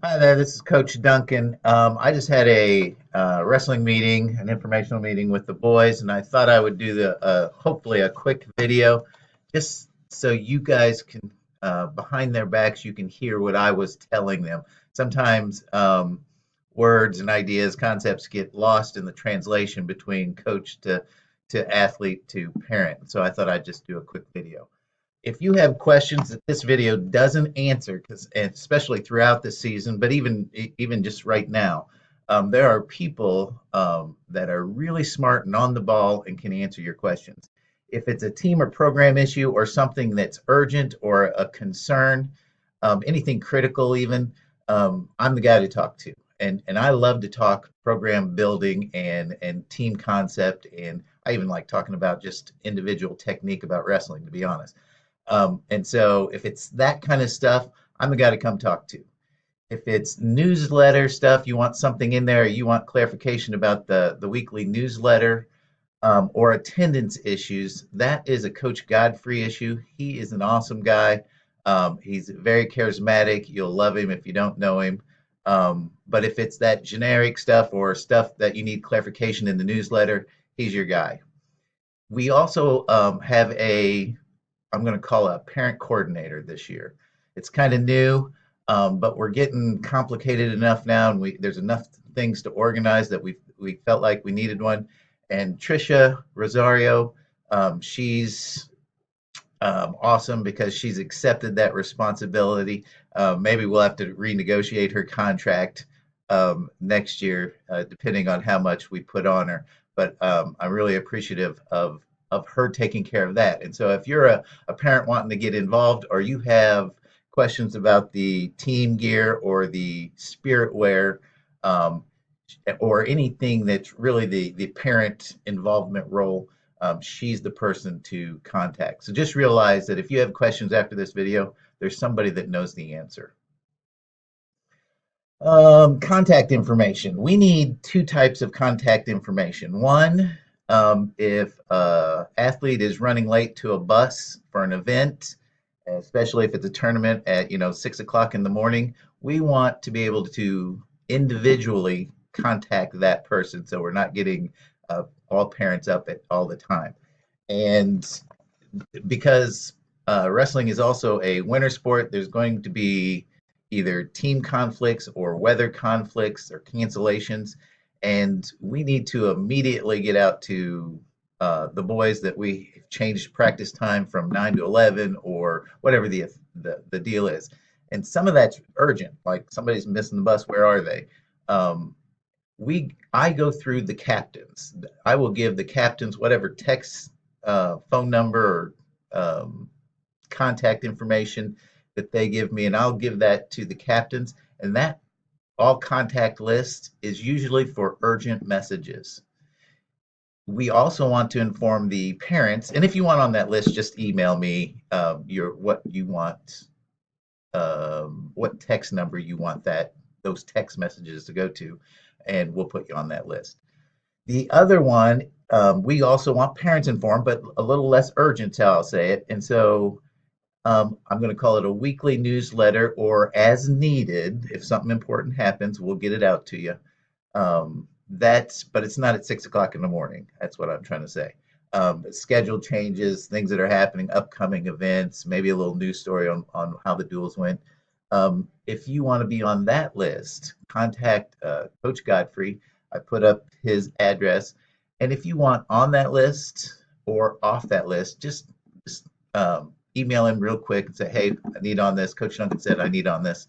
Hi there, this is Coach Duncan. I just had a wrestling meeting, an informational meeting with the boys, and I thought I would do hopefully a quick video, just so you guys can, behind their backs, you can hear what I was telling them. Sometimes words and ideas, concepts get lost in the translation between coach to athlete to parent. So I thought I'd just do a quick video. If you have questions that this video doesn't answer, because especially throughout the season, but even just right now, there are people that are really smart and on the ball and can answer your questions. If it's a team or program issue or something that's urgent or a concern, anything critical even, I'm the guy to talk to. And I love to talk program building and team concept, and I even like talking about just individual technique about wrestling, to be honest. And so if it's that kind of stuff, I'm the guy to come talk to. If it's newsletter stuff, you want something in there, you want clarification about the weekly newsletter, or attendance issues, that is a Coach Godfrey issue. He is an awesome guy. He's very charismatic. You'll love him if you don't know him. But if it's that generic stuff or stuff that you need clarification in the newsletter, he's your guy. We also have I'm going to call a parent coordinator this year. It's kind of new, but we're getting complicated enough now, and there's enough things to organize that we felt like we needed one. And Trisha Rosario, she's awesome because she's accepted that responsibility. Maybe we'll have to renegotiate her contract next year, depending on how much we put on her. But I'm really appreciative of her taking care of that. And so if you're a parent wanting to get involved, or you have questions about the team gear or the spirit wear, or anything that's really the parent involvement role, she's the person to contact. So just realize that if you have questions after this video, there's somebody that knows the answer. Contact information. We need two types of contact information. One, if an athlete is running late to a bus for an event, especially if it's a tournament at 6 o'clock in the morning, we want to be able to individually contact that person, so we're not getting all parents up at all the time. And because wrestling is also a winter sport, there's going to be either team conflicts or weather conflicts or cancellations, and we need to immediately get out to the boys that we changed practice time from 9 to 11 or whatever the deal is. And some of that's urgent, like somebody's missing the bus. Where are they? I go through the captains. I will give the captains whatever text, phone number, or contact information that they give me, and I'll give that to the captains. And that all contact list is usually for urgent messages. We also want to inform the parents, and if you want on that list, just email me what you want, what text number you want those text messages to go to, and we'll put you on that list. The other one, we also want parents informed, but a little less urgent, how I'll say it. And so I'm going to call it a weekly newsletter, or as needed. If something important happens, we'll get it out to you. But it's not at 6 o'clock in the morning. That's what I'm trying to say. Schedule changes, things that are happening, upcoming events, maybe a little news story on how the duels went. If you want to be on that list, contact Coach Godfrey. I put up his address. And if you want on that list or off that list, just email him real quick and say, hey, I need on this. Coach Duncan said I need on this.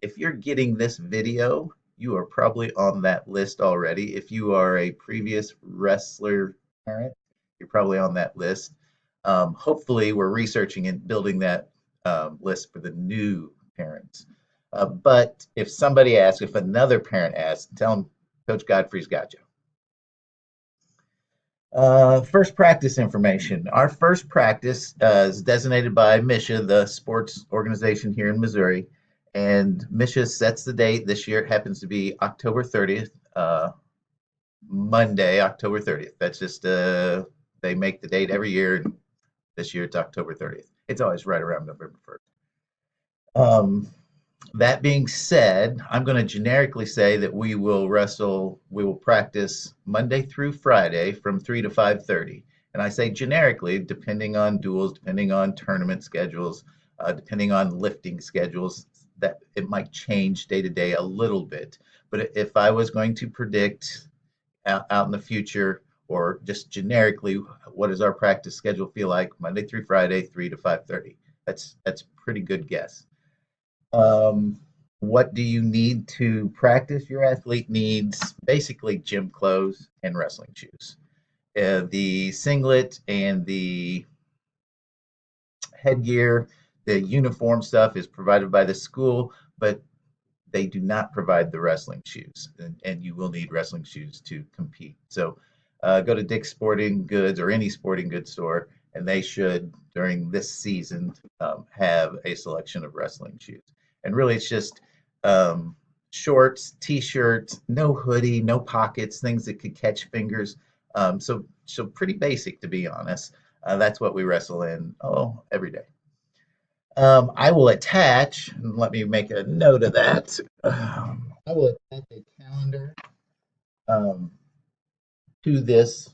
If you're getting this video, you are probably on that list already. If you are a previous wrestler parent, you're probably on that list. Hopefully, we're researching and building that list for the new parents. But if another parent asks, tell them Coach Godfrey's got you. First practice information. Our first practice is designated by Misha, the sports organization here in Missouri. And Misha sets the date. This year it happens to be October 30th, Monday, October 30th. That's just, they make the date every year. And this year it's October 30th. It's always right around November 1st. That being said, I'm going to generically say that we will practice Monday through Friday from 3 to 5:30. And I say generically, depending on duels, depending on tournament schedules, depending on lifting schedules, that it might change day to day a little bit. But if I was going to predict out in the future, or just generically, what does our practice schedule feel like Monday through Friday, 3 to 5:30? That's a pretty good guess. Um, what do you need to practice? Your athlete needs basically gym clothes and wrestling shoes. The singlet and the headgear, the uniform stuff is provided by the school, but they do not provide the wrestling shoes, and you will need wrestling shoes to compete. So go to Dick's Sporting Goods or any sporting goods store, and they should, during this season, have a selection of wrestling shoes. And really, it's just um, shorts, t-shirts, no hoodie, no pockets, things that could catch fingers. So pretty basic, to be honest. That's what we wrestle in, every day. I will attach, and let me make a note of that. I will attach a calendar um, to this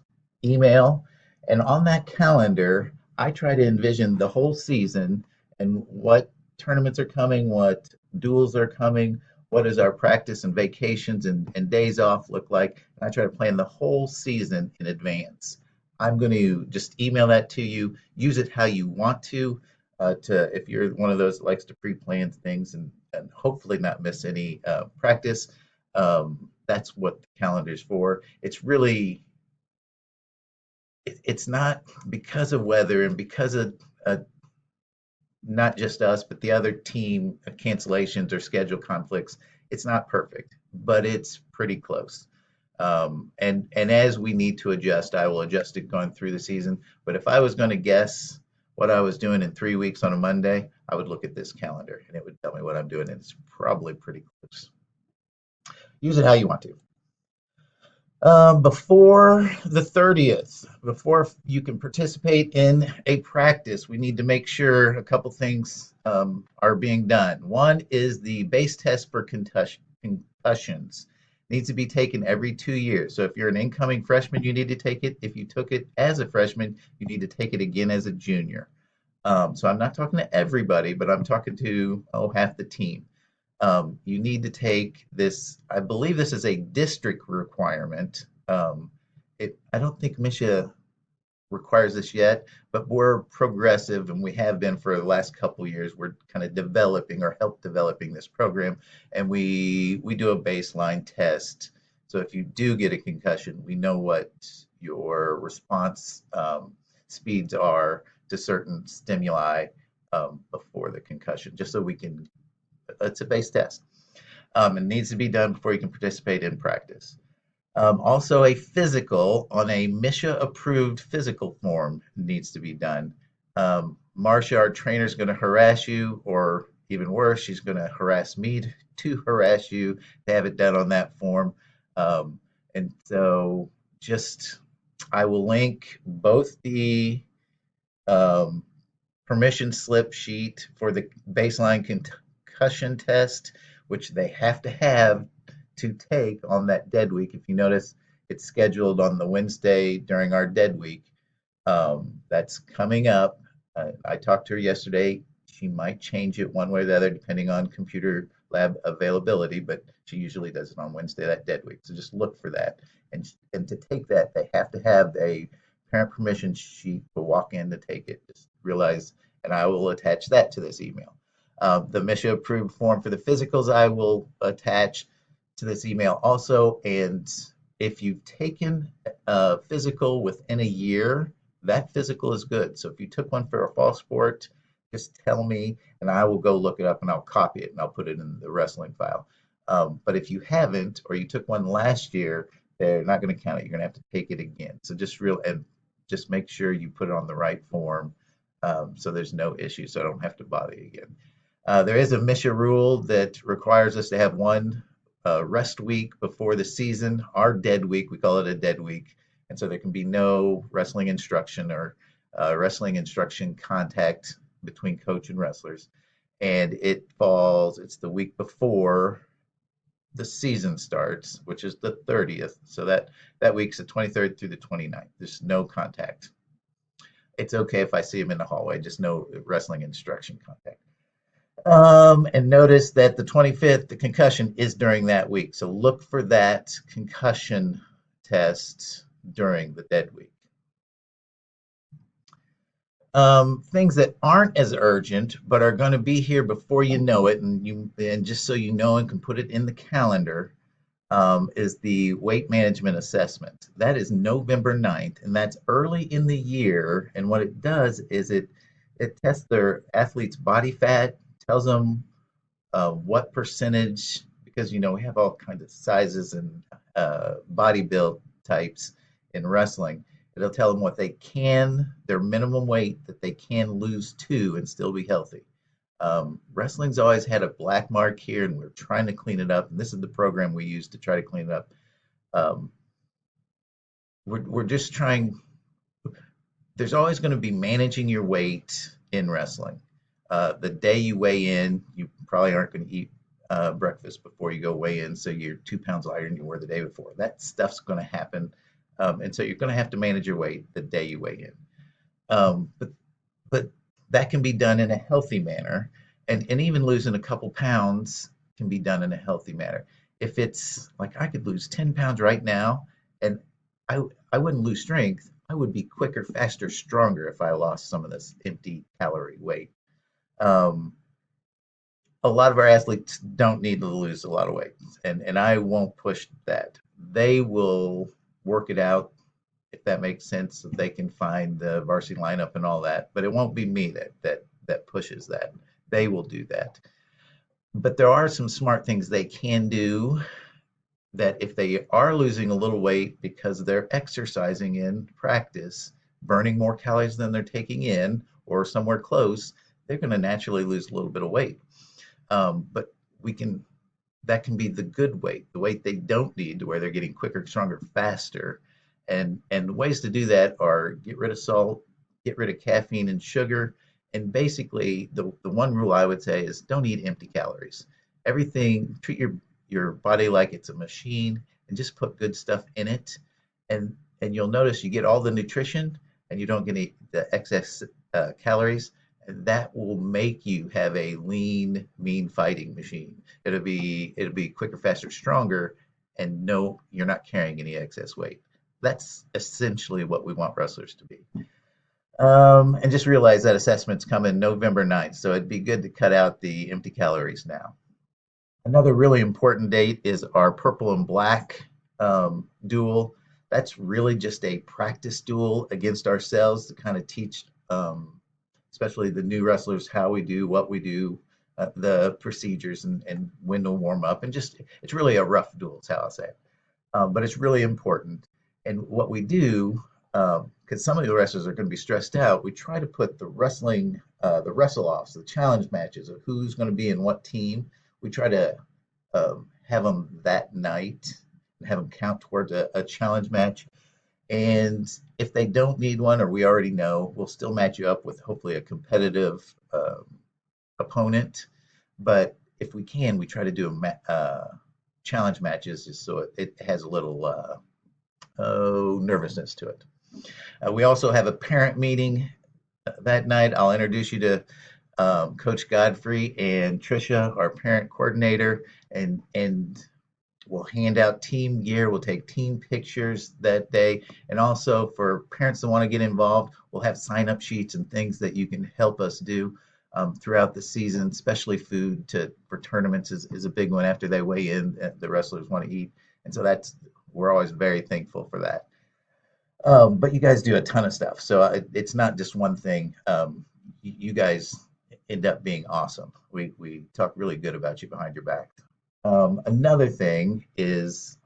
email. And on that calendar, I try to envision the whole season and what tournaments are coming, what duels are coming, what does our practice and vacations and days off look like. And I try to plan the whole season in advance. I'm going to just email that to you. Use it how you want to if you're one of those that likes to pre-plan things and hopefully not miss any practice. That's what the calendar is for. It's really it's not because of weather and because of not just us, but the other team cancellations or schedule conflicts. It's not perfect, but it's pretty close. And as we need to adjust, I will adjust it going through the season. But if I was going to guess what I was doing in 3 weeks on a Monday, I would look at this calendar and it would tell me what I'm doing, and it's probably pretty close. Use it how you want to. Before the 30th, before you can participate in a practice, we need to make sure a couple things are being done. One is the base test for concussions needs to be taken every 2 years. So if you're an incoming freshman, you need to take it. If you took it as a freshman, you need to take it again as a junior. So I'm not talking to everybody, but I'm talking to half the team. You need to take this. I believe this is a district requirement. I don't think Misha requires this yet, but we're progressive, and we have been for the last couple of years. We're kind of developing or help developing this program, and we do a baseline test. So if you do get a concussion, we know what your response speeds are to certain stimuli before the concussion, just so we can. It's a base test. It needs to be done before you can participate in practice. Also, a physical on a MSHA approved physical form needs to be done. Marcia, our trainer, is going to harass you, or even worse, she's going to harass me to harass you to have it done on that form. And so, just I will link both the um, permission slip sheet for the baseline concussion test, which they have to have to take on that dead week. If you notice, it's scheduled on the Wednesday during our dead week. That's coming up. I talked to her yesterday. She might change it one way or the other depending on computer lab availability, but she usually does it on Wednesday, that dead week. So just look for that. And to take that, they have to have a parent permission sheet to walk in to take it. Just realize, and I will attach that to this email. The MSHA approved form for the physicals I will attach to this email also. And if you've taken a physical within a year, that physical is good. So if you took one for a fall sport, just tell me and I will go look it up and I'll copy it and I'll put it in the wrestling file. But if you haven't, or you took one last year, they're not going to count it. You're going to have to take it again. So just make sure you put it on the right form, so there's no issue. So I don't have to bother you again. There is a MSHA rule that requires us to have one rest week before the season. Our dead week, we call it a dead week, and so there can be no wrestling instruction or wrestling instruction contact between coach and wrestlers. and it's the week before the season starts, which is the 30th. So that week's the 23rd through the 29th. There's no contact. It's okay if I see him in the hallway, just no wrestling instruction contact. And notice that the 25th, the concussion is during that week. So look for that concussion test during the dead week. Things that aren't as urgent but are going to be here before you know it, and just so you know and can put it in the calendar, is the weight management assessment. That is November 9th, and that's early in the year. And what it does is it tests their athlete's body fat, tells them what percentage, because we have all kinds of sizes and body build types in wrestling. It'll tell them what their minimum weight that they can lose to and still be healthy. Wrestling's always had a black mark here, and we're trying to clean it up. And this is the program we use to try to clean it up. Um, we're just trying. There's always going to be managing your weight in wrestling. The day you weigh in, you probably aren't going to eat breakfast before you go weigh in, so you're 2 pounds lighter than you were the day before. That stuff's going to happen, and so you're going to have to manage your weight the day you weigh in. But that can be done in a healthy manner, and even losing a couple pounds can be done in a healthy manner. If it's like I could lose 10 pounds right now, and I I wouldn't lose strength. I would be quicker, faster, stronger if I lost some of this empty calorie weight. Um, a lot of our athletes don't need to lose a lot of weight, and I won't push that. They will work it out if that makes sense, so they can find the varsity lineup and all that. But it won't be me that pushes that. They will do that. But there are some smart things they can do that if they are losing a little weight because they're exercising in practice, burning more calories than they're taking in, or somewhere close, they're going to naturally lose a little bit of weight. But we can that can be the good weight, the weight they don't need, to where they're getting quicker, stronger, faster. And ways to do that are get rid of salt, get rid of caffeine and sugar, and basically the one rule I would say is don't eat empty calories. Everything, treat your body like it's a machine and just put good stuff in it. And you'll notice you get all the nutrition and you don't get the excess calories, and that will make you have a lean, mean fighting machine. It'll be quicker, faster, stronger, and no, you're not carrying any excess weight. That's essentially what we want wrestlers to be. And just realize that assessments come in November 9th, so it'd be good to cut out the empty calories now. Another really important date is our purple and black duel. That's really just a practice duel against ourselves to kind of teach, especially the new wrestlers, how we do what we do, the procedures, and when to warm up. And just, it's really a rough duel, is how I'll say it. But it's really important. And what we do, because some of the wrestlers are going to be stressed out, we try to put the wrestle offs, the challenge matches of who's going to be in what team. We try to have them that night and have them count towards a challenge match. And if they don't need one, or we already know, we'll still match you up with hopefully a competitive opponent. But if we can, we try to do challenge matches just so it has a little nervousness to it. We also have a parent meeting that night. I'll introduce you to Coach Godfrey and Trisha, our parent coordinator, and we'll hand out team gear. We'll take team pictures that day, and also for parents that want to get involved, we'll have sign-up sheets and things that you can help us do throughout the season. Especially food for tournaments is a big one. After they weigh in, the wrestlers want to eat, and so we're always very thankful for that. But you guys do a ton of stuff, so it's not just one thing. You guys end up being awesome. We talk really good about you behind your back. Another thing is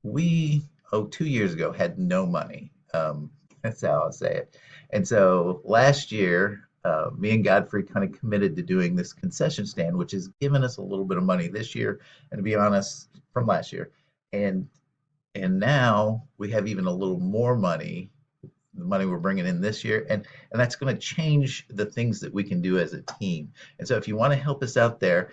we, 2 years ago, had no money. That's how I'll say it. And so last year, me and Godfrey kind of committed to doing this concession stand, which has given us a little bit of money this year, and to be honest, from last year. And now we have even a little more money the money we're bringing in this year, and that's going to change the things that we can do as a team. And so if you want to help us out there,